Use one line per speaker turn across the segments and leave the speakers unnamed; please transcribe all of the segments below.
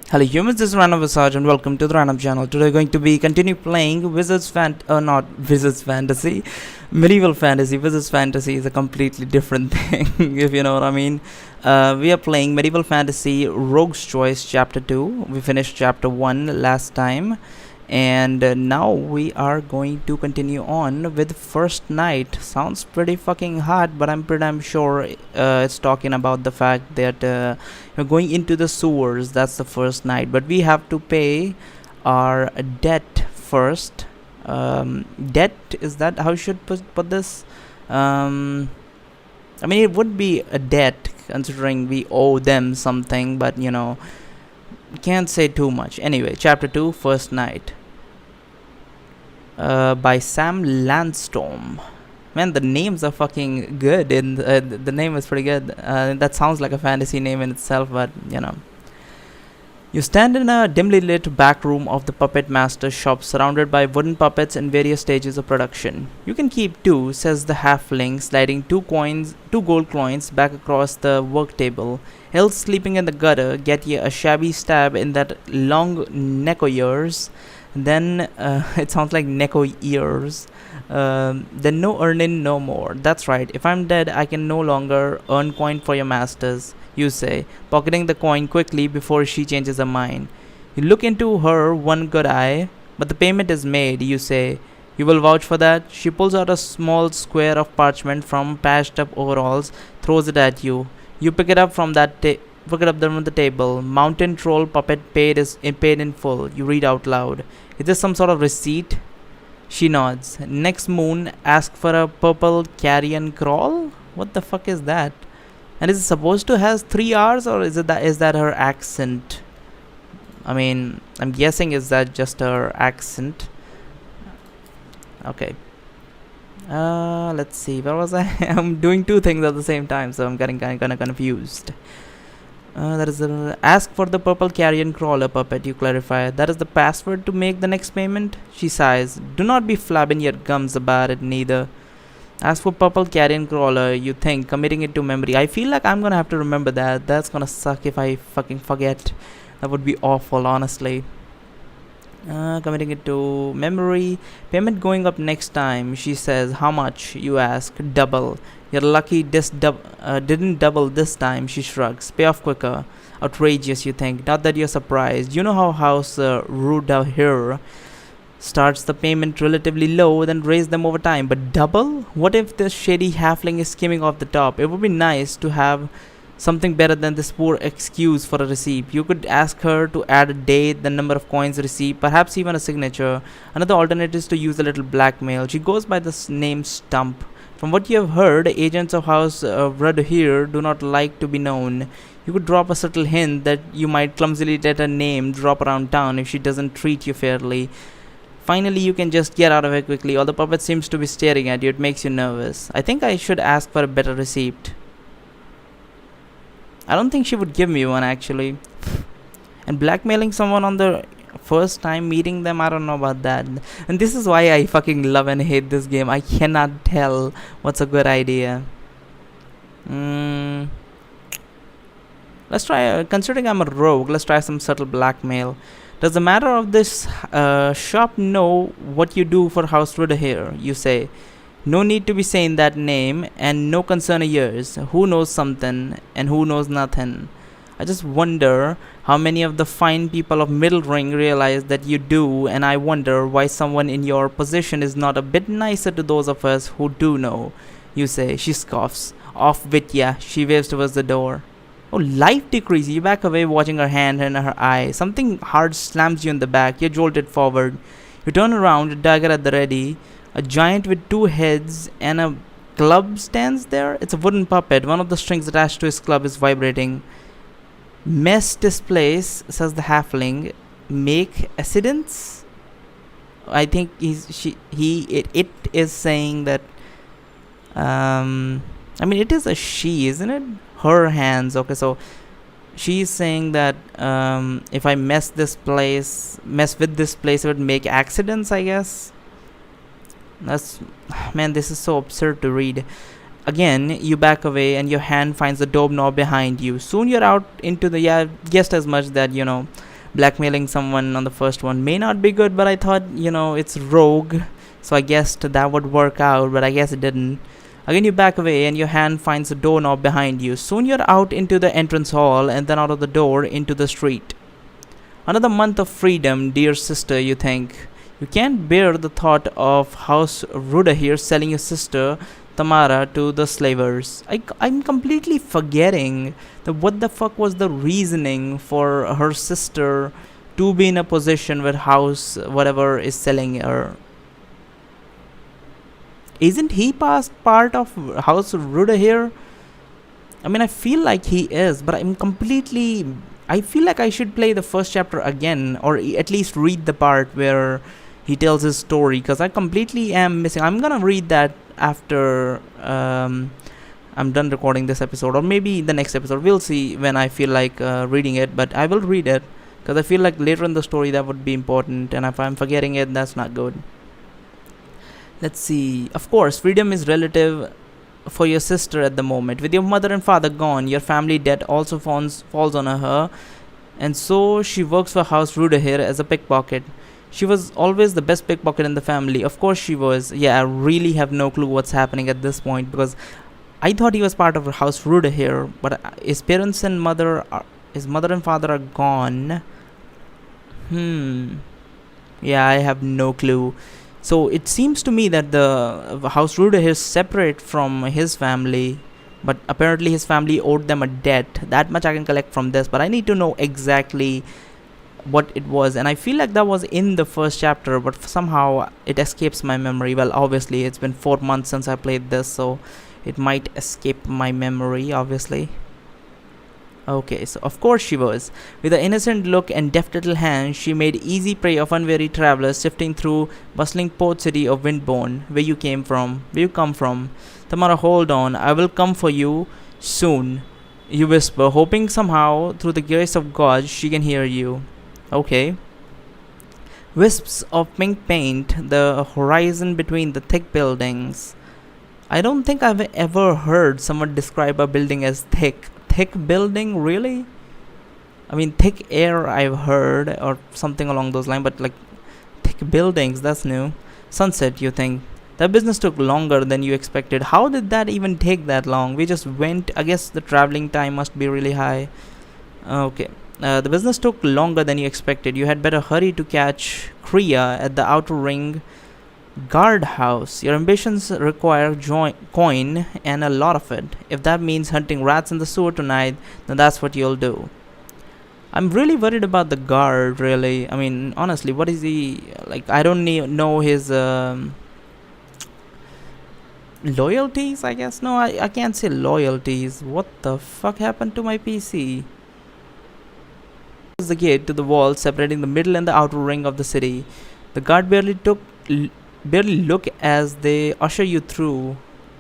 Hello humans, this is Random Visage and welcome to the Random channel. Today we're going to be continue playing not Wizards Fantasy, Medieval Fantasy. Wizards Fantasy is a completely different thing, if you know what I mean. We are playing Medieval Fantasy Rogue's Choice Chapter 2. We finished Chapter 1 last time. And now we are going to continue on with First Night. Sounds pretty fucking hard, but I'm pretty damn sure it's talking about the fact that we're going into the sewers. That's the first night, but we have to pay our debt first. Debt, is that how you should put this? I mean, it would be a debt considering we owe them something, but you know, can't say too much. Anyway, chapter 2, First Night. By Sam Landstorm. Man, the names are fucking good, and the name is pretty good. That sounds like a fantasy name in itself, but you know. You stand in a dimly lit back room of the Puppet Master's shop, surrounded by wooden puppets in various stages of production. You can keep two, says the halfling, sliding two gold coins back across the work table. Else sleeping in the gutter, get ye a shabby stab in that long neck o' yours. Then it sounds like Neko ears. Then no earning no more. That's right. If I'm dead, I can no longer earn coin for your masters, you say, pocketing the coin quickly before she changes her mind. You look into her one good eye, but the payment is made, you say. You will vouch for that? She pulls out a small square of parchment from patched up overalls, throws it at you. You pick it up from the table. Mountain troll puppet paid in full. You read out loud. Is this some sort of receipt? She nods. Next moon, ask for a purple carrion crawl? What the fuck is that? And is it supposed to has 3 R's, or is that her accent? I mean, I'm guessing is that just her accent. Okay. Let's see. Where was I? I'm doing two things at the same time, so I'm getting kind of confused. That is ask for the purple carrion crawler puppet, you clarify. That is the password to make the next payment? She sighs. Do not be flabbing your gums about it neither. Ask for purple carrion crawler, you think, committing it to memory. I feel like I'm gonna have to remember that. That's gonna suck if I fucking forget. That would be awful, honestly. Committing it to memory. Payment going up next time, she says. How much? You ask. Double. You're lucky this didn't double this time, she shrugs. Pay off quicker. Outrageous, you think. Not that you're surprised. You know how House Ruda here starts the payment relatively low, then raise them over time. But double? What if the shady halfling is skimming off the top? It would be nice to have something better than this poor excuse for a receipt. You could ask her to add a date, the number of coins received, perhaps even a signature. Another alternative is to use a little blackmail. She goes by the name Stump. From what you have heard, agents of House Rudd here do not like to be known. You could drop a subtle hint that you might clumsily let her name drop around town if she doesn't treat you fairly. Finally, you can just get out of here quickly. All the puppet seems to be staring at you. It makes you nervous. I think I should ask for a better receipt. I don't think she would give me one, actually. And blackmailing someone on the first time meeting them, I don't know about that. And this is why I fucking love and hate this game. I cannot tell what's a good idea. Let's try, considering I'm a rogue, let's try some subtle blackmail. Does the matter of this shop know what you do for House Ruda here? You say. No need to be saying that name, and no concern of yours. Who knows something, and who knows nothing? I just wonder how many of the fine people of Middle Ring realize that you do, and I wonder why someone in your position is not a bit nicer to those of us who do know. You say. She scoffs. Off with ya. She waves towards the door. Oh, life decrease. You back away, watching her hand and her eye. Something hard slams you in the back. You're jolted forward. You turn around, a dagger at the ready. A giant with two heads and a club stands there. It's a wooden puppet. One of the strings attached to his club is vibrating. Mess displace, says the halfling. Make accidents? I think it is saying that. I mean, it is a she, isn't it? Her hands. Okay, so she's saying that if I mess with this place, it would make accidents, I guess. Man, this is so absurd to read. Again, you back away and your hand finds the doorknob behind you. Soon you're out into the, yeah, guessed as much that, Blackmailing someone on the first one may not be good, but I thought, it's Rogue, so I guessed that would work out, but I guess it didn't. Again, you back away and your hand finds a doorknob behind you. Soon you're out into the entrance hall and then out of the door into the street. Another month of freedom, dear sister, you think. You can't bear the thought of House Ruda here selling your sister Tamara to the slavers. I'm completely forgetting that what the fuck was the reasoning for her sister to be in a position where House whatever is selling her. Isn't he past part of House Ruda here? I mean, I feel like he is, but I feel like I should play the first chapter again, or at least read the part where he tells his story, because I completely am missing. I'm gonna read that after I'm done recording this episode, or maybe the next episode. We'll see when I feel like reading it, but I will read it because I feel like later in the story that would be important, and if I'm forgetting it, that's not good. Let's see. Of course, freedom is relative for your sister at the moment. With your mother and father gone, your family debt also falls on her, and so she works for House Ruda here as a pickpocket. She was always the best pickpocket in the family. Of course she was. Yeah, I really have no clue what's happening at this point, because I thought he was part of House Ruda here, but his mother and father are gone. Yeah, I have no clue. So it seems to me that the House Ruda is separate from his family, but apparently his family owed them a debt. That much I can collect from this, but I need to know exactly what it was, and I feel like that was in the first chapter, but somehow it escapes my memory. Well, obviously it's been 4 months since I played this, so it might escape my memory, obviously. Okay, so of course she was. With an innocent look and deft little hands, she made easy prey of unwary travelers sifting through bustling port city of Windborne. Where you come from. Tamara, hold on, I will come for you soon, you whisper, hoping somehow, through the grace of God, she can hear you. Okay. Wisps of pink paint the horizon between the thick buildings. I don't think I've ever heard someone describe a building as thick. Thick building, really? I mean, thick air I've heard, or something along those lines, but like thick buildings, that's new. Sunset, you think? That business took longer than you expected. How did that even take that long? We just went. I guess the traveling time must be really high. Okay. The business took longer than you expected. You had better hurry to catch Kriya at the outer ring guardhouse. Your ambitions require coin, and a lot of it. If that means hunting rats in the sewer tonight, then that's what you'll do. I'm really worried about the guard, really. I mean, honestly, what is he like? I don't know his loyalties, I guess. No, I can't say loyalties. What the fuck happened to my PC? The gate to the wall separating the middle and the outer ring of the city. The guard barely look as they usher you through.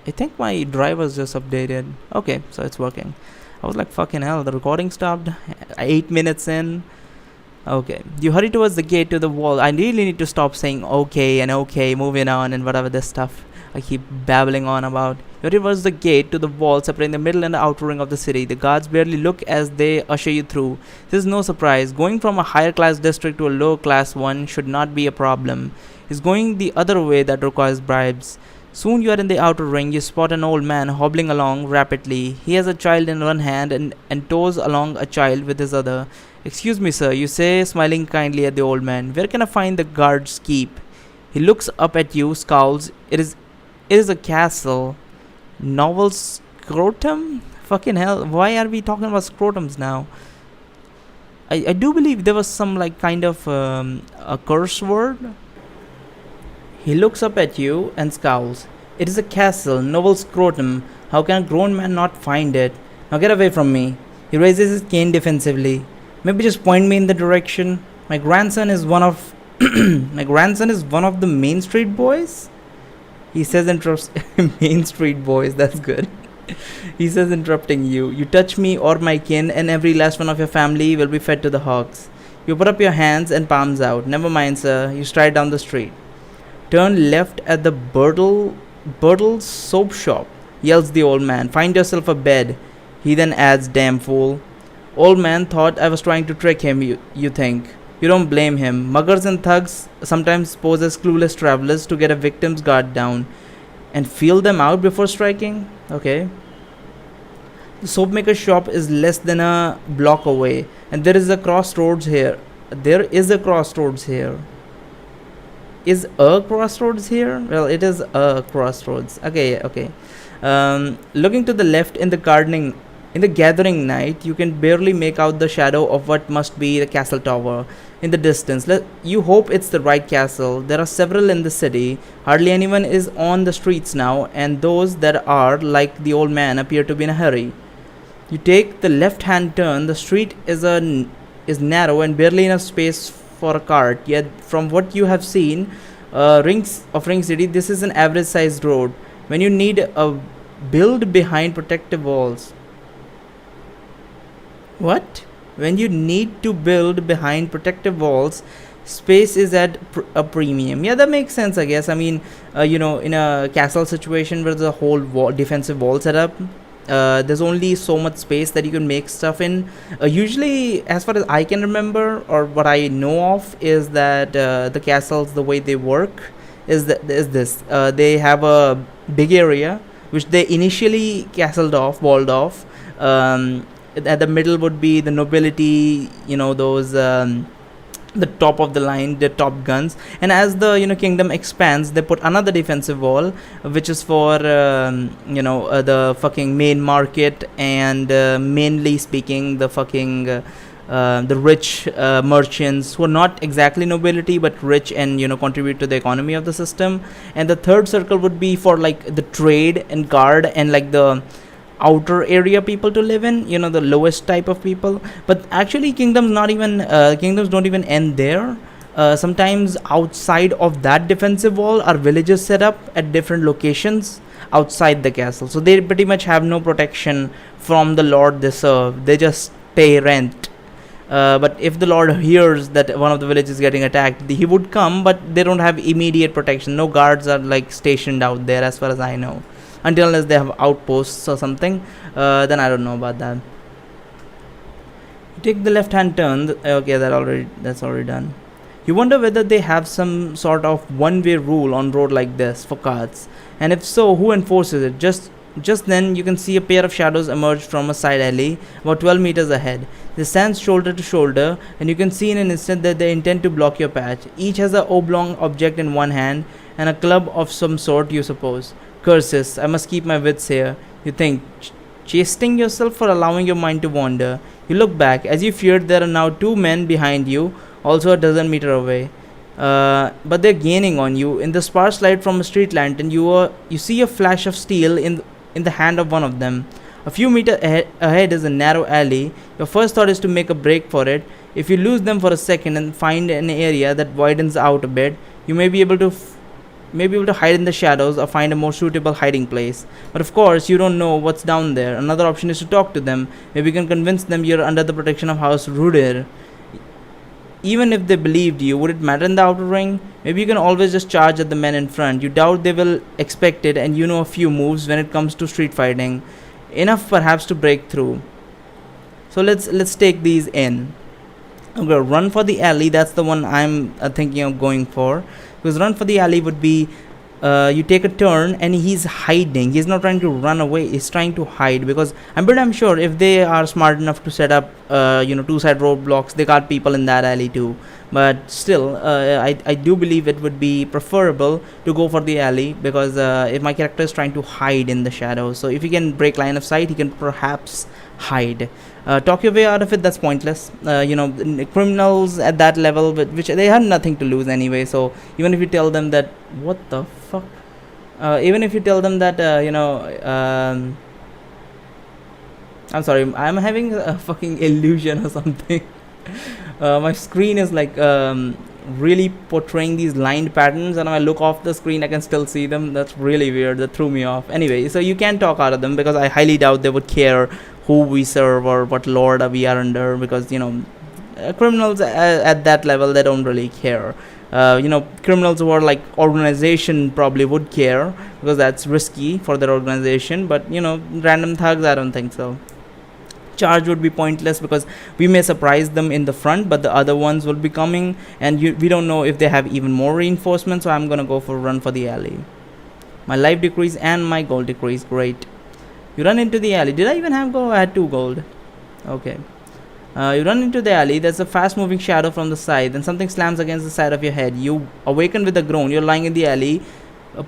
I think my driver's just updated. Okay, so it's working. I was like, fucking hell, the recording stopped 8 minutes in. Okay, you hurry towards the gate to the wall. I really need to stop saying okay and okay, moving on and whatever this stuff I keep babbling on about. You towards the gate to the wall separating the middle and the outer ring of the city. The guards barely look as they usher you through. This is no surprise. Going from a higher class district to a lower class one should not be a problem. It's going the other way that requires bribes. Soon you are in the outer ring. You spot an old man hobbling along rapidly. He has a child in one hand and tows along a child with his other. Excuse me, sir, you say, smiling kindly at the old man. Where can I find the guard's keep? He looks up at you, scowls. It is a castle. Novel scrotum? Fucking hell, why are we talking about scrotums now? I do believe there was some like kind of a curse word. He looks up at you and scowls. It is a castle, novel scrotum. How can a grown man not find it? Now get away from me. He raises his cane defensively. Maybe just point me in the direction. My grandson is one of the Main Street boys? He says interrupts Main Street boys, that's good. He says interrupting you. You touch me or my kin and every last one of your family will be fed to the hogs. You put up your hands and palms out. Never mind, sir. You stride down the street. Turn left at the Birtle soap shop, yells the old man. Find yourself a bed. He then adds, damn fool. Old man thought I was trying to trick him, you think. You don't blame him. Muggers and thugs sometimes pose as clueless travelers to get a victim's guard down and feel them out before striking. Okay. The soap maker shop is less than a block away, and there is a crossroads here. There is a crossroads here. Is a crossroads here? Well, it is a crossroads. Okay, okay. Looking to the left in the gathering night, you can barely make out the shadow of what must be the castle tower in the distance. You hope it's the right castle. There are several in the city. Hardly anyone is on the streets now, and those that are, like the old man, appear to be in a hurry. You take the left-hand turn. The street is narrow and barely enough space for a cart. Yet, from what you have seen, Ring City, this is an average-sized road. When you need a build behind protective walls. What? When you need to build behind protective walls, space is at a premium. Yeah, that makes sense, I guess. I mean, in a castle situation where there's a whole defensive wall set up, there's only so much space that you can make stuff in. Usually, as far as I can remember, or what I know of, is that the castles, the way they work, is this. They have a big area which they initially walled off. At the middle would be the nobility, those the top of the line, the top guns, and as the kingdom expands, they put another defensive wall, which is for the fucking main market, and mainly speaking the fucking the rich merchants who are not exactly nobility but rich and contribute to the economy of the system. And the third circle would be for like the trade and guard and like the outer area people to live in, the lowest type of people. But actually kingdoms don't even end there. Sometimes outside of that defensive wall are villages set up at different locations outside the castle, so they pretty much have no protection from the lord they serve. They just pay rent. But if the lord hears that one of the villages is getting attacked, he would come, but they don't have immediate protection. No guards are like stationed out there as far as I know, unless they have outposts or something. Then I don't know about that. You take the left hand turn. Okay, that's already done. You wonder whether they have some sort of one-way rule on road like this for carts, and if so, who enforces it? Just then you can see a pair of shadows emerge from a side alley about 12 meters ahead. They stand shoulder to shoulder, and you can see in an instant that they intend to block your path. Each has an oblong object in one hand and a club of some sort, you suppose. Curses, I must keep my wits here, you think, chastening yourself for allowing your mind to wander. You look back. As you feared, there are now two men behind you, also a dozen meters away. But they're gaining on you. In the sparse light from a street lantern, you see a flash of steel in the hand of one of them. A few meters ahead is a narrow alley. Your first thought is to make a break for it. If you lose them for a second and find an area that widens out a bit, you may be able to hide in the shadows or find a more suitable hiding place. But of course, you don't know what's down there. Another option is to talk to them. Maybe you can convince them you're under the protection of House Rudir. Even if they believed you, would it matter in the outer ring? Maybe you can always just charge at the men in front. You doubt they will expect it, and you know a few moves when it comes to street fighting. Enough perhaps to break through. So let's take these in. I'm gonna run for the alley. That's the one I'm thinking of going for. Because run for the alley would be you take a turn and he's hiding. He's not trying to run away, he's trying to hide, because I'm sure if they are smart enough to set up two-side roadblocks, they got people in that alley too. But still, I do believe it would be preferable to go for the alley, because if my character is trying to hide in the shadows, so if he can break line of sight, he can perhaps hide. Talk your way out of it, that's pointless. Criminals at that level, which they have nothing to lose anyway, so even if you tell them that, what the fuck, even if you tell them that I'm sorry, I'm having a fucking illusion or something. My screen is like really portraying these lined patterns, and when I look off the screen I can still see them. That's really weird. That threw me off. Anyway, so you can talk out of them, because I highly doubt they would care who we serve or what lord we are under, because criminals at that level, they don't really care. Criminals who are like organization probably would care, because that's risky for their organization, but random thugs, I don't think so. charge would be pointless because we may surprise them in the front, but the other ones will be coming, and we don't know if they have even more reinforcements. So I'm gonna go for a run for the alley. My life decrease and my gold decrease. Great. You run into the alley. Did I even have gold? I had 2 gold. Okay. You run into the alley. There's a fast moving shadow from the side. Then something slams against the side of your head. You awaken with a groan. You're lying in the alley.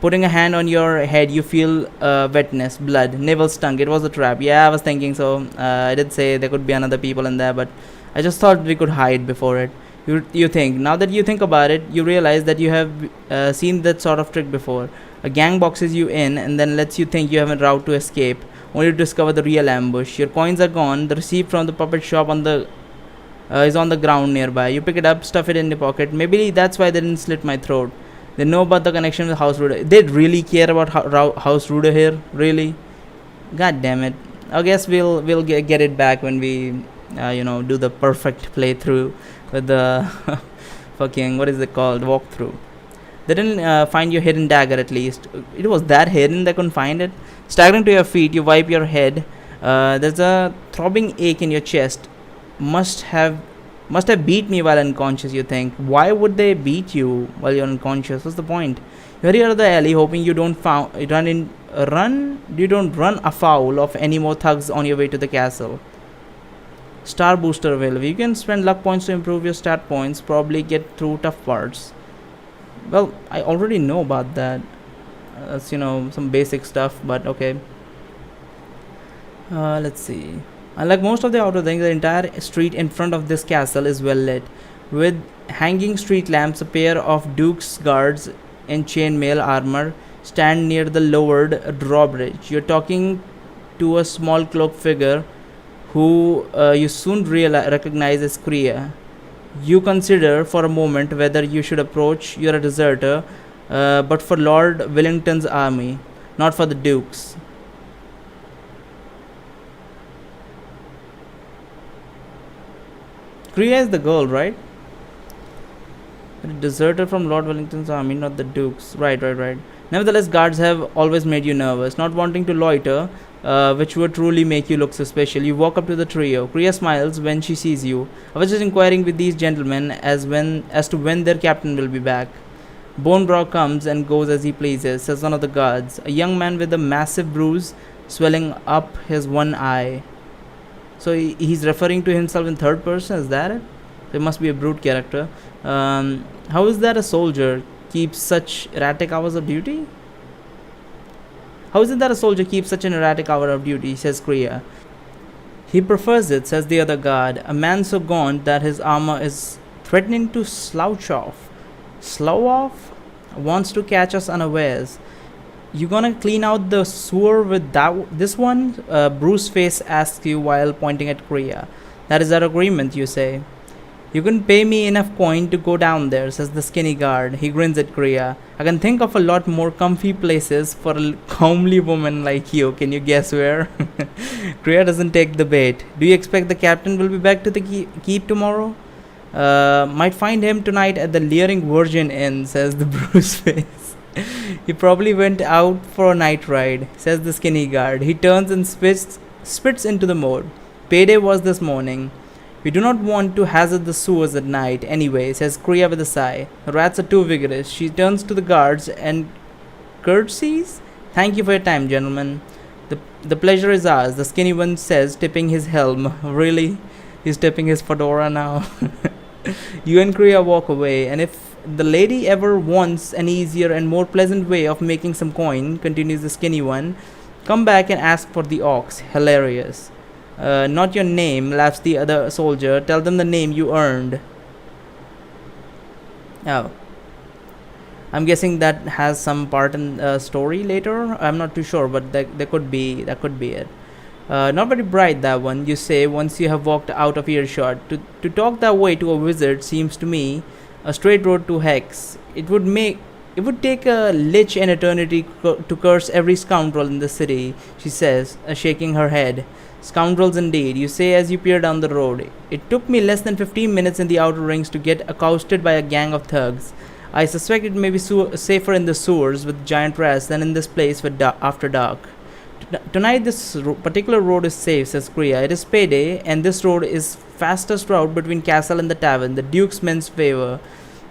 Putting a hand on your head, you feel wetness, blood. Navel stung. It was a trap. Yeah, I was thinking so. I did say there could be another people in there, but I just thought we could hide before it. You think. Now that you think about it, you realize that you have seen that sort of trick before. A gang boxes you in and then lets you think you have a route to escape, only to discover the real ambush. Your coins are gone. The receipt from the puppet shop is on the ground nearby. You pick it up, stuff it in your pocket. Maybe that's why they didn't slit my throat. They know about the connection with House Ruder. They really care about House Ruder here, really. God damn it! I guess we'll get it back when we do the perfect playthrough with the fucking, what is it called, walkthrough. They didn't find your hidden dagger, at least. It was that hidden they couldn't find it. Staggering to your feet, you wipe your head. There's a throbbing ache in your chest. Must have beat me while unconscious, you think. Why would they beat you while you're unconscious? What's the point? You hurry out of the alley, hoping you don't run afoul of any more thugs on your way to the castle. Star booster available. You can spend luck points to improve your stat points, probably get through tough parts. Well, I already know about that. That's some basic stuff, but okay. Let's see. Unlike most of the outer things, the entire street in front of this castle is well lit. With hanging street lamps, a pair of Duke's guards in chainmail armor stand near the lowered drawbridge. You're talking to a small cloaked figure who you soon recognize as Kriya. You consider for a moment whether you should approach. You're a deserter, but for Lord Wellington's army, not for the Duke's. Kriya is the girl, right? A deserter from Lord Wellington's army, not the Duke's. Right. Nevertheless, guards have always made you nervous, not wanting to loiter, which would truly make you look suspicious. You walk up to the trio. Kriya smiles when she sees you. I was just inquiring with these gentlemen as to when their captain will be back. Bonebrow comes and goes as he pleases, says one of the guards, a young man with a massive bruise swelling up his one eye. So he's referring to himself in third person, is that it? There must be a brute character. How is that a soldier keeps such erratic hours of duty? How is it that a soldier keeps such an erratic hour of duty, says Kriya. He prefers it, says the other guard, a man so gaunt that his armor is threatening to slouch off. Slow off? Wants to catch us unawares. You gonna clean out the sewer with this one? Bruce Face asks you while pointing at Kriya. That is our agreement, you say. You can pay me enough coin to go down there, says the skinny guard. He grins at Kriya. I can think of a lot more comfy places for a comely woman like you. Can you guess where? Kriya doesn't take the bait. Do you expect the captain will be back to the keep tomorrow? Might find him tonight at the Leering Virgin Inn, says the Bruce Face. He probably went out for a night ride, says the skinny guard. He turns and spits into the moat. Payday was this morning. We do not want to hazard the sewers at night anyway, says Kriya with a sigh. The rats are too vigorous. She turns to the guards and curtsies. Thank you for your time, gentlemen. The pleasure is ours, the skinny one says, tipping his helm. Really? He's tipping his fedora now. You and Kriya walk away, and if the lady ever wants an easier and more pleasant way of making some coin, continues the skinny one, come back and ask for the ox. Hilarious. Not your name, laughs the other soldier. Tell them the name you earned. Oh. I'm guessing that has some part in story later. I'm not too sure, but that could be it. Not very bright, that one, you say once you have walked out of earshot. To talk that way to a wizard seems to me a straight road to hex. It would take a lich an eternity to curse every scoundrel in the city, she says, shaking her head. Scoundrels indeed, you say as you peer down the road. It took me less than 15 minutes in the outer rings to get accosted by a gang of thugs. I suspect it may be safer in the sewers with giant rats than in this place after dark. Tonight, this particular road is safe, says Kriya. It is payday, and this road is fastest route between castle and the tavern. The Duke's men's favor.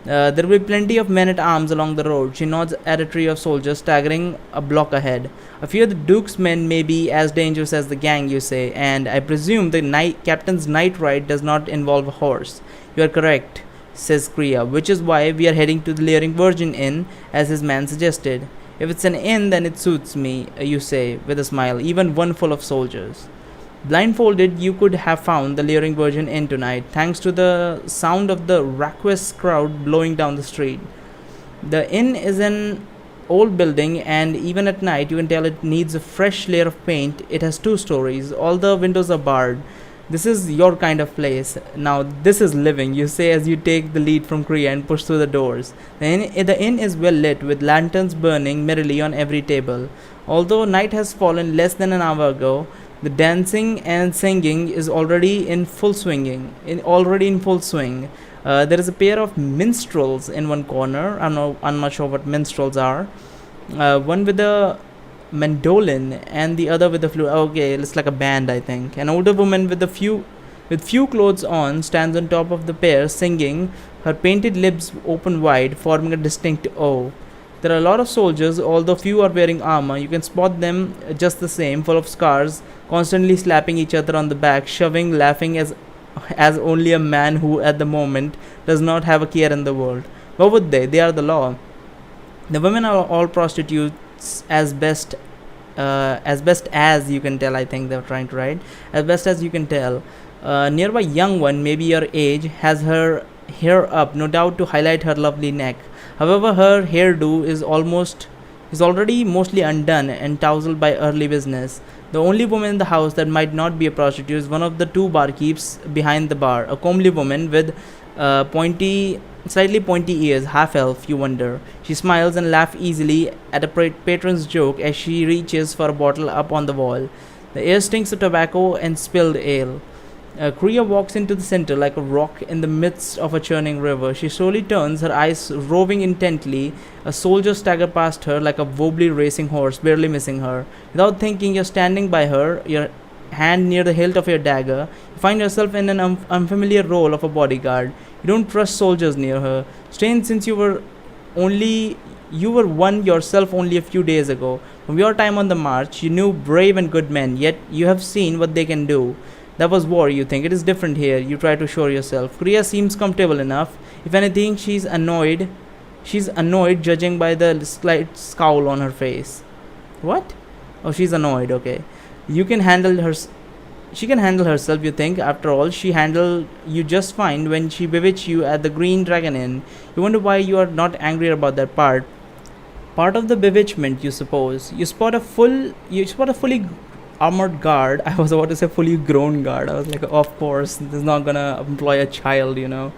There will be plenty of men at arms along the road. She nods at a trio of soldiers staggering a block ahead. A few of the Duke's men may be as dangerous as the gang, you say, and I presume the captain's night ride does not involve a horse. You are correct, says Kriya, which is why we are heading to the Leering Virgin Inn, as his man suggested. If it's an inn, then it suits me, you say, with a smile, even one full of soldiers. Blindfolded, you could have found the Leering Virgin Inn tonight, thanks to the sound of the raucous crowd blowing down the street. The inn is an old building, and even at night, you can tell it needs a fresh layer of paint. It has 2 stories, all the windows are barred. This is your kind of place. Now, this is living, you say as you take the lead from Kriya and push through the doors. The inn is well lit, with lanterns burning merrily on every table. Although night has fallen less than an hour ago, the dancing and singing is already in full swing. There is a pair of minstrels in one corner. I'm not sure what minstrels are. One with a mandolin and the other with the flute. Okay, it's like a band, I think. An older woman with few clothes on stands on top of the pair, singing, her painted lips open wide, forming a distinct O. There are a lot of soldiers, although few are wearing armor. You can spot them just the same, full of scars, constantly slapping each other on the back, shoving, laughing as only a man who, at the moment, does not have a care in the world. What would they? They are the law. The women are all prostitutes, as best as you can tell. I think they're trying to write as best as you can tell. Nearby young one, maybe your age, has her hair up, no doubt to highlight her lovely neck. However, her hairdo is already mostly undone and tousled by early business. The only woman in the house that might not be a prostitute is one of the 2 barkeeps behind the bar, a comely woman with slightly pointy ears, half elf, you wonder. She smiles and laughs easily at a patron's joke as she reaches for a bottle up on the wall. The air stinks of tobacco and spilled ale. Kriya walks into the center like a rock in the midst of a churning river. She slowly turns, her eyes roving intently. A soldier staggers past her like a wobbly racing horse, barely missing her. Without thinking, you're standing by her, your hand near the hilt of your dagger. You find yourself in an unfamiliar role of a bodyguard. You don't trust soldiers near her. Strange, since you were one yourself only a few days ago. From your time on the march, you knew brave and good men, yet you have seen what they can do. That was war, you think. It is different here. You try to assure yourself. Kriya seems comfortable enough. If anything, she's annoyed. She's annoyed, judging by the slight scowl on her face. What? Oh, she's annoyed. Okay. You can handle her. She can handle herself, you think. After all, she handled you just fine when she bewitched you at the Green Dragon Inn. You wonder why you are not angry about that part. Part of the bewitchment, you suppose. You spot a fully armored guard. I was about to say fully grown guard. I was like, of course, this is not gonna employ a child. You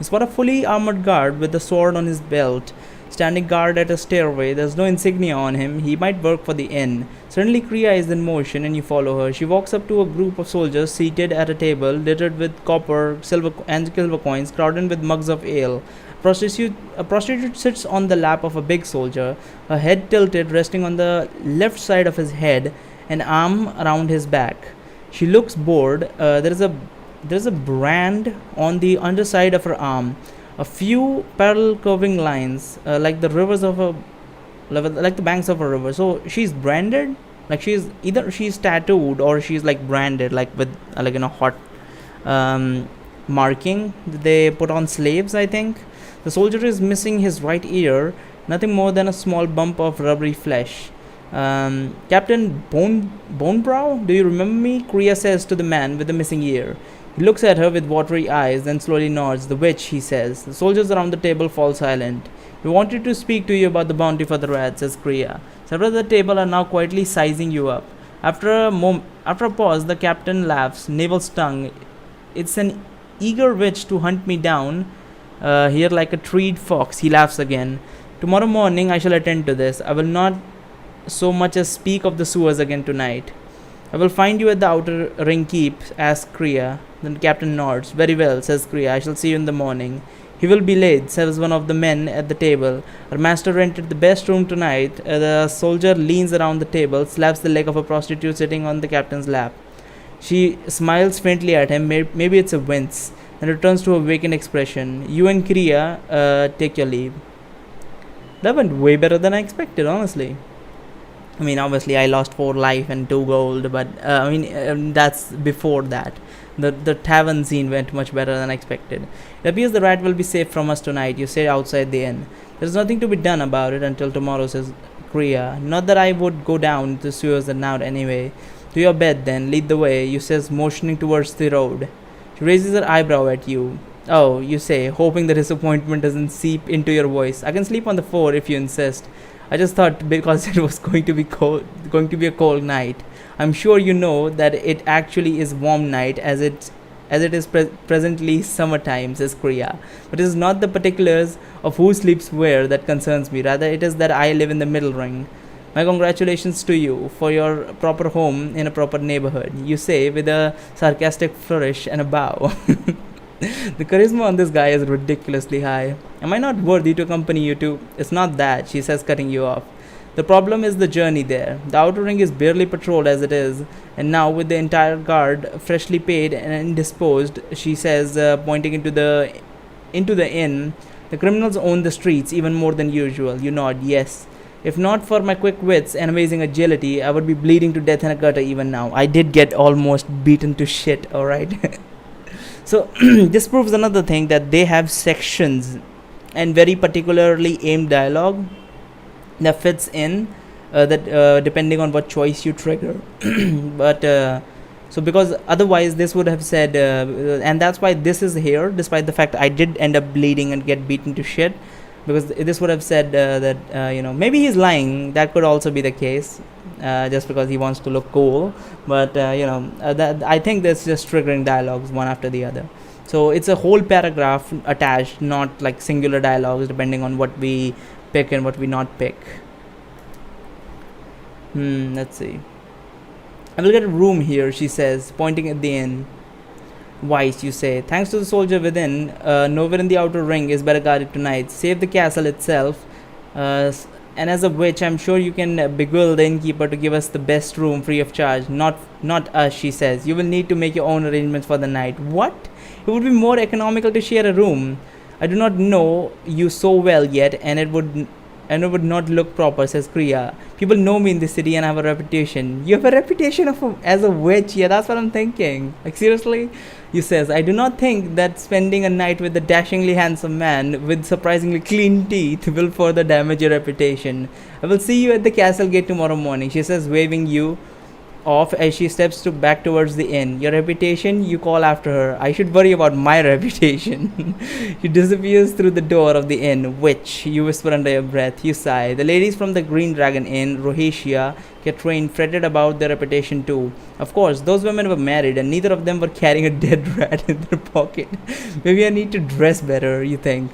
spot a fully armored guard with a sword on his belt, standing guard at a stairway. There's no insignia on him. He might work for the inn. Suddenly, Kriya is in motion and you follow her. She walks up to a group of soldiers seated at a table littered with copper, silver coins, crowded with mugs of ale. A prostitute sits on the lap of a big soldier, her head tilted, resting on the left side of his head, an arm around his back. She looks bored. There's a brand on the underside of her arm. A few parallel curving lines, like the banks of a river. So she's branded, like she's tattooed or she's like branded, like with hot marking that they put on slaves, I think. The soldier is missing his right ear, nothing more than a small bump of rubbery flesh. Captain Bonebrow, do you remember me? Kriya says to the man with the missing ear. He looks at her with watery eyes, then slowly nods. The witch, he says. The soldiers around the table fall silent. We wanted to speak to you about the bounty for the rat, says Kriya. Several at the table are now quietly sizing you up. After a pause, the captain laughs, navel stung. It's an eager witch to hunt me down here like a treed fox. He laughs again. Tomorrow morning I shall attend to this. I will not so much as speak of the sewers again tonight. I will find you at the outer ring keep, asks Kriya. Then the captain nods. Very well, says Kriya. I shall see you in the morning. He will be late, says one of the men at the table. Our master rented the best room tonight. The soldier leans around the table, slaps the leg of a prostitute sitting on the captain's lap. She smiles faintly at him, maybe it's a wince, and returns to a vacant expression. You and Kriya take your leave. That went way better than I expected, honestly. I mean, obviously, I lost 4 life and 2 gold, but that's before that. The tavern scene went much better than expected. It appears the rat will be safe from us tonight. You say outside the inn. There's nothing to be done about it until tomorrow, says Kriya. Not that I would go down the sewers and out anyway. To your bed then, lead the way, you says, motioning towards the road. She raises her eyebrow at you. Oh, you say, hoping the disappointment doesn't seep into your voice. I can sleep on the floor if you insist. I just thought because it was going to be a cold night. I'm sure you know that it actually is warm night as it is presently summertime, says Kriya. But it is not the particulars of who sleeps where that concerns me. Rather, it is that I live in the middle ring. My congratulations to you for your proper home in a proper neighborhood, you say with a sarcastic flourish and a bow. The charisma on this guy is ridiculously high. Am I not worthy to accompany you to? It's not that, she says, cutting you off. The problem is the journey there. The outer ring is barely patrolled as it is, and now with the entire guard freshly paid and indisposed, she says, pointing into the inn, the criminals own the streets even more than usual. You nod, yes. If not for my quick wits and amazing agility, I would be bleeding to death in a gutter even now. I did get almost beaten to shit, alright? So, this proves another thing that they have sections and very particularly aimed dialogue that fits in that depending on what choice you trigger. But so because otherwise this would have said and that's why this is here, despite the fact I did end up bleeding and get beaten to shit, because this would have said that maybe he's lying. That could also be the case, just because he wants to look cool. But that I think that's just triggering dialogues one after the other. So it's a whole paragraph attached, not like singular dialogues depending on what we pick and what we not pick. Let's see. I will get a room here, she says, pointing at the inn. Wise, you say. Thanks to the soldier within, nowhere in the outer ring is better guarded tonight. Save the castle itself. And as of which, I'm sure you can beguile the innkeeper to give us the best room free of charge. Not us, she says. You will need to make your own arrangements for the night. What? It would be more economical to share a room. I do not know you so well yet, and it would not look proper, says Kriya. People know me in the city and I have a reputation. You have a reputation as a witch? Yeah, that's what I'm thinking. Like, seriously? You says, I do not think that spending a night with a dashingly handsome man with surprisingly clean teeth will further damage your reputation. I will see you at the castle gate tomorrow morning, she says, waving you off as she steps back towards the inn. Your reputation, you call after her. I should worry about my reputation. She disappears through the door of the inn, which, you whisper under your breath. You sigh. The ladies from the Green Dragon Inn, Rohatia, Katrine, fretted about their reputation too. Of course, those women were married and neither of them were carrying a dead rat in their pocket. Maybe I need to dress better, you think.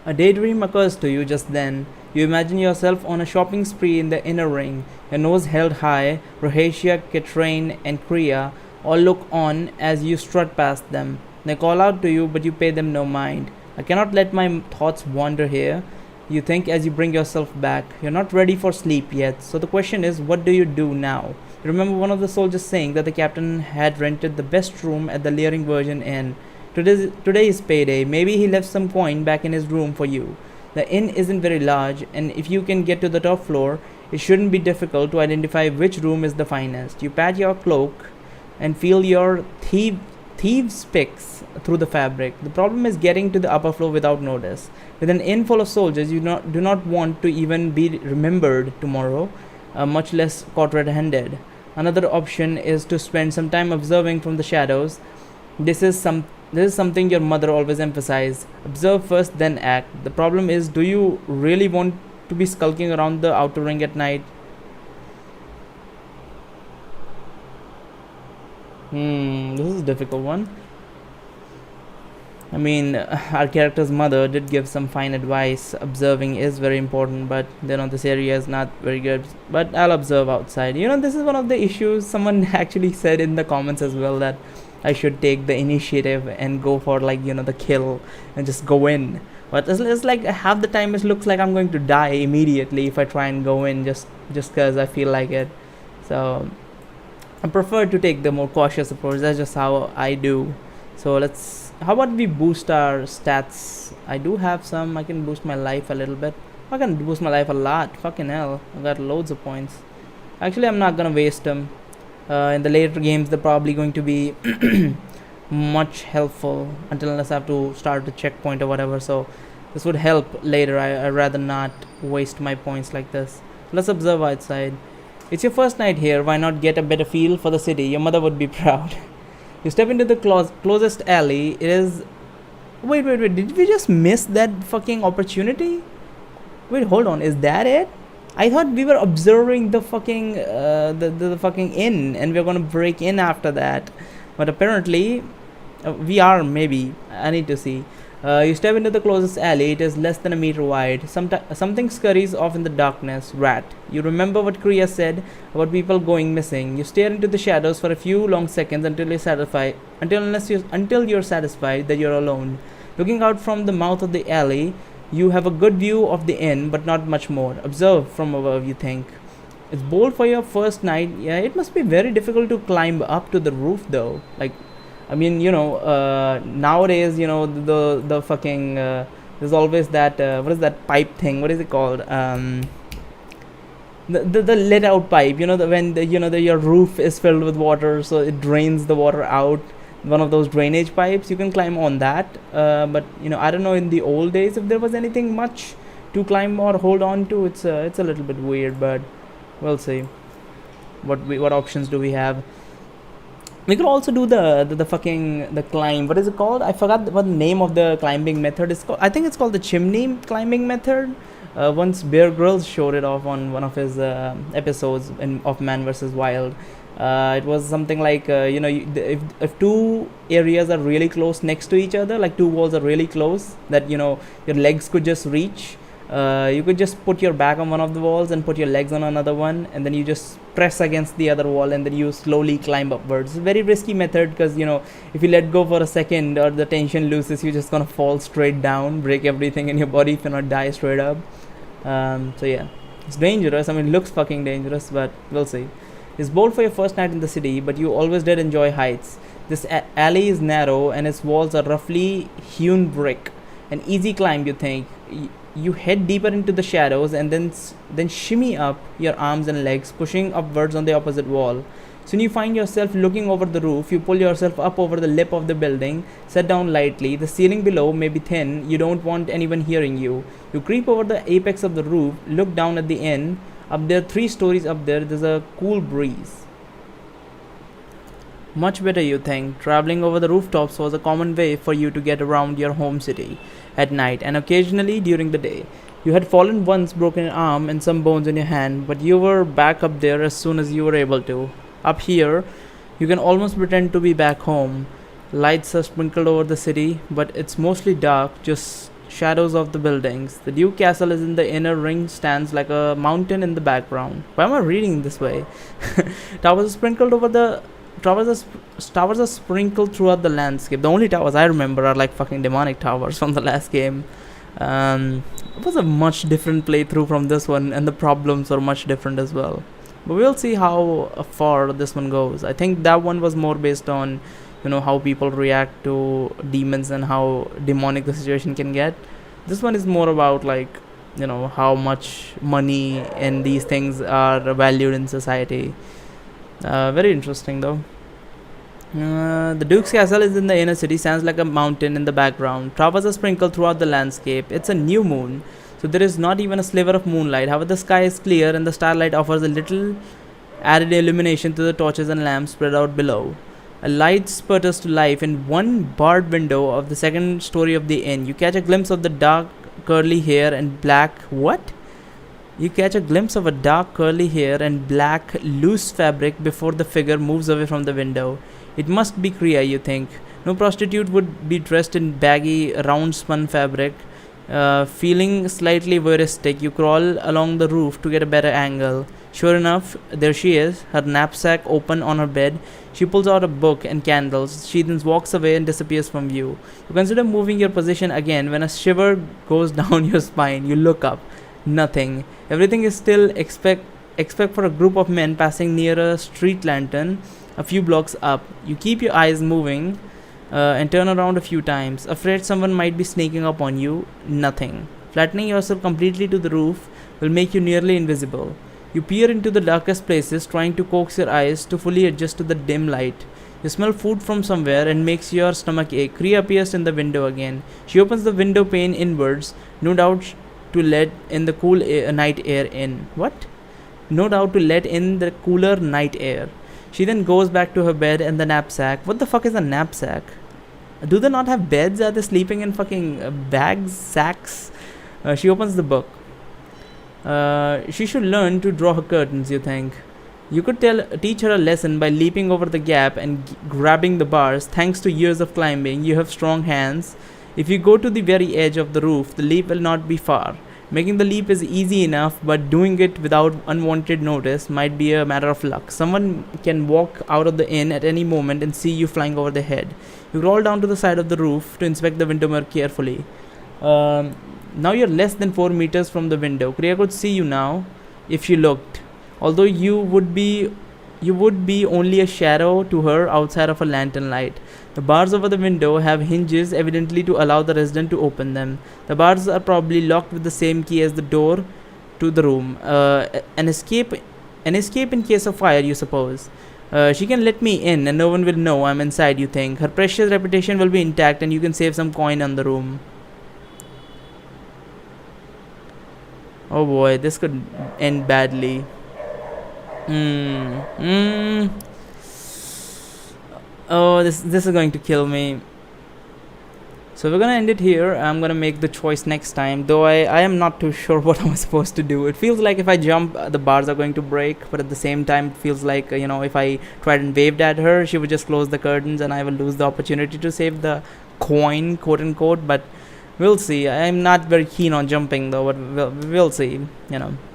A daydream occurs to you just then. You imagine yourself on a shopping spree in the inner ring, your nose held high. Rohatia, Katrine, and Kriya all look on as you strut past them. They call out to you, but you pay them no mind. I cannot let my thoughts wander here, you think as you bring yourself back. You're not ready for sleep yet, so the question is, what do you do now? You remember one of the soldiers saying that the captain had rented the best room at the Leering Virgin Inn. Today is payday. Maybe he left some coin back in his room for you. The inn isn't very large, and if you can get to the top floor, it shouldn't be difficult to identify which room is the finest. You pat your cloak and feel your thieves' picks through the fabric. The problem is getting to the upper floor without notice. With an inn full of soldiers, you do not want to even be remembered tomorrow, much less caught red-handed. Another option is to spend some time observing from the shadows. This is something your mother always emphasized. Observe first, then act. The problem is, do you really want to be skulking around the outer ring at night? This is a difficult one. I mean, our character's mother did give some fine advice. Observing is very important, but this area is not very good. But I'll observe outside. This is one of the issues. Someone actually said in the comments as well that I should take the initiative and go for, like, the kill and just go in. But it's like half the time it looks like I'm going to die immediately if I try and go in just because I feel like it. So I prefer to take the more cautious approach. That's just how I do. So how about we boost our stats? I do have some. I can boost my life a little bit. I can boost my life a lot. Fucking hell, I got loads of points. Actually, I'm not gonna waste them. In the later games, they're probably going to be much helpful unless I have to start a checkpoint or whatever. So this would help later. I rather not waste my points like this. Let's observe outside. It's your first night here. Why not get a better feel for the city? Your mother would be proud. You step into the closest alley. It is. Wait. Did we just miss that fucking opportunity? Wait, hold on. Is that it? I thought we were observing the fucking the fucking inn, and we are gonna break in after that. But apparently, we are, maybe. I need to see. You step into the closest alley. It is less than a meter wide. Something scurries off in the darkness. Rat. You remember what Kriya said about people going missing. You stare into the shadows for a few long seconds until you're satisfied. Until you're satisfied that you're alone. Looking out from the mouth of the alley, you have a good view of the inn, but not much more. Observe from above. You think it's bold for your first night. Yeah, it must be very difficult to climb up to the roof, though. Like, I mean, nowadays, the fucking there's always that what is that pipe thing? What is it called? The let out pipe. Your roof is filled with water, so it drains the water out. One of those drainage pipes. You can climb on that. But I don't know in the old days if there was anything much to climb or hold on to. It's a little bit weird, but we'll see. What options do we have? We could also do the climb. What is it called? I forgot what the name of the climbing method is called. I think it's called the chimney climbing method. Once Bear Grylls showed it off on one of his episodes of Man vs. Wild. It was something like if two areas are really close next to each other, like two walls are really close, that your legs could just reach. You could just put your back on one of the walls and put your legs on another one, and then you just press against the other wall, and then you slowly climb upwards. It's a very risky method because if you let go for a second or the tension loses, you're just gonna fall straight down, break everything in your body if you not die straight up. So yeah, it's dangerous. I mean, it looks fucking dangerous, but we'll see. It's bold for your first night in the city, but you always did enjoy heights. This alley is narrow and its walls are roughly hewn brick. An easy climb, you think. You head deeper into the shadows and then shimmy up your arms and legs, pushing upwards on the opposite wall. Soon you find yourself looking over the roof. You pull yourself up over the lip of the building, sit down lightly. The ceiling below may be thin. You don't want anyone hearing you. You creep over the apex of the roof, look down at the inn. Up there, 3 stories up there's a cool breeze. Much better, you think. Traveling over the rooftops was a common way for you to get around your home city at night and occasionally during the day. You had fallen once, broken an arm and some bones in your hand, but you were back up there as soon as you were able to. Up here, you can almost pretend to be back home. Lights are sprinkled over the city, but it's mostly dark, just shadows of the buildings. The Duke Castle is in the inner ring, stands like a mountain in the background. Why am I reading this way? Towers are sprinkled throughout the landscape. The only towers I remember are like fucking demonic towers from the last game. It was a much different playthrough from this one, and the problems are much different as well. But we'll see how far this one goes. I think that one was more based on how people react to demons and how demonic the situation can get. This one is more about how much money and these things are valued in society. Very interesting though. The Duke's Castle is in the inner city, stands like a mountain in the background. Towers are sprinkled throughout the landscape. It's a new moon, so there is not even a sliver of moonlight. However, the sky is clear and the starlight offers a little added illumination to the torches and lamps spread out below. A light sputters to life in one barred window of the second story of the inn. You catch a glimpse of the dark curly hair and black... What? You catch a glimpse of a dark curly hair and black loose fabric before the figure moves away from the window. It must be Kriya, you think. No prostitute would be dressed in baggy, round-spun fabric. Feeling slightly voyeuristic, you crawl along the roof to get a better angle. Sure enough, there she is, her knapsack open on her bed. She pulls out a book and candles. She then walks away and disappears from view. You consider moving your position again when a shiver goes down your spine. You look up. Nothing. Everything is still except for a group of men passing near a street lantern a few blocks up. You keep your eyes moving and turn around a few times, afraid someone might be sneaking up on you. Nothing. Flattening yourself completely to the roof will make you nearly invisible. You peer into the darkest places, trying to coax your eyes to fully adjust to the dim light. You smell food from somewhere and makes your stomach ache. Rhea appears in the window again. She opens the window pane inwards, no doubt to let in the cool night air in. What? No doubt to let in the cooler night air. She then goes back to her bed and the knapsack. What the fuck is a knapsack? Do they not have beds? Are they sleeping in fucking bags, sacks? She opens the book. She should learn to draw her curtains, you think. You could teach her a lesson by leaping over the gap and grabbing the bars. Thanks to years of climbing, you have strong hands. If you go to the very edge of the roof, the leap will not be far. Making the leap is easy enough, but doing it without unwanted notice might be a matter of luck. Someone can walk out of the inn at any moment and see you flying over their head. You crawl down to the side of the roof to inspect the window mirror carefully. Now you're less than 4 meters from the window. Kriya could see you now if she looked. Although you would be only a shadow to her outside of a lantern light. The bars over the window have hinges, evidently to allow the resident to open them. The bars are probably locked with the same key as the door to the room. An escape in case of fire, you suppose. She can let me in and no one will know I'm inside, you think. Her precious reputation will be intact and you can save some coin on the room. Oh boy, this could end badly. Oh, this is going to kill me. So we're gonna end it here. I'm gonna make the choice next time, though I am not too sure what I'm supposed to do. It feels like if I jump, the bars are going to break, but at the same time it feels like, if I tried and waved at her, she would just close the curtains and I will lose the opportunity to save the coin, quote unquote. But we'll see. I'm not very keen on jumping though, but we'll see.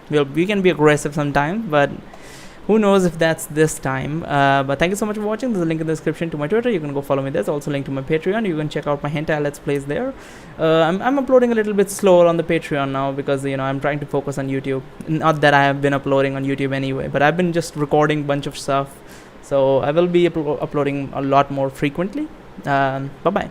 We can be aggressive sometimes, but who knows if that's this time. But thank you so much for watching. There's a link in the description to my Twitter. You can go follow me. There's also a link to my Patreon. You can check out my hentai let's plays there. I'm uploading a little bit slower on the Patreon now because I'm trying to focus on YouTube. Not that I have been uploading on YouTube anyway, but I've been just recording a bunch of stuff, so I will be uploading a lot more frequently. Bye bye.